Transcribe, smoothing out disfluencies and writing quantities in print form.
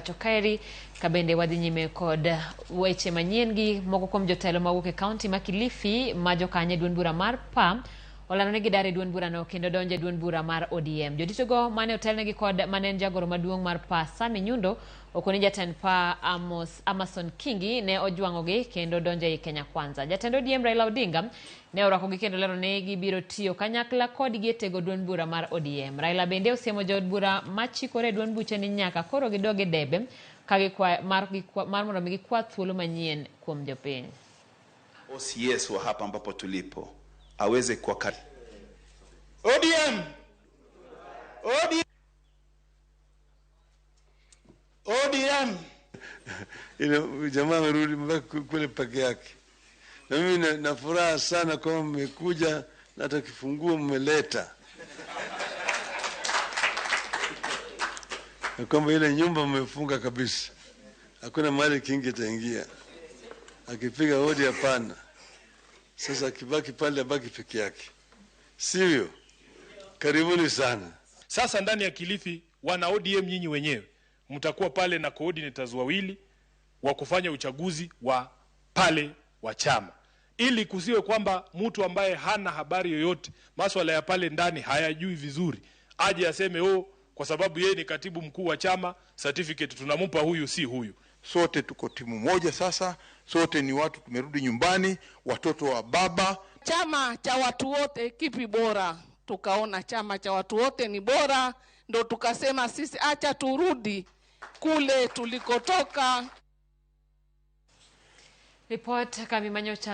Chokairi kabende wadhi nyime kod weche manyien moko kuom jotelo mawuok e kaunti ma Kilifi ma jokanye duond bura mar PA olanonegi dar e duond bura no kendo donjo e duond bura mar ODM. Joditogo mane otelnegi kod manen jagoro maduong' mar PA Sami Nyundo okoni jatend PA Amason Kingi ne ojwang'ogi kendo donjo e Kenya Kwanza. Jatend ODM Raila Odinga ne orwakogi kendo lero ne gibiro tiyo kanyakla kodgi e tego duond bura mar ODM. Raila bende osiemo jood bura machikore duond buche ni nyaka koro gidoge debe mar mondo mi gikwa thuolo manyien kuom jopiny. OCS wa hapa ambapo tulipo aweze kwa ODM ile jamaa amerudi mpaka kule peke yake. Na mimi na furaha sana kwa mmekuja na hata kifunguo mmeleta. Na kwamba ile nyumba mmefunga kabisa. Hakuna mahali kingi itaingia. Akipiga hodi hapana. Sasa kibaki pale abaki peke yake. Sivyo? Karibuni sana. Sasa ndani ya Kilifi wana ODM nyinyi wenyewe mtakuwa pale na coordinators wawili wa kufanya uchaguzi wa pale wa chama, ili kusiwe kwamba mtu ambaye hana habari yoyote masuala ya pale ndani hayajui vizuri aje aseme kwa sababu yeye ni katibu mkuu wa chama certificate tunampa huyu si huyu. Sote tuko timu moja sasa, sote ni watu tumerudi nyumbani, watoto wa baba. Chama cha watu wote kipi bora? Tukaona chama cha watu wote ni bora, ndo tukasema sisi acha turudi kule tulikotoka. Report Kami Manyocha.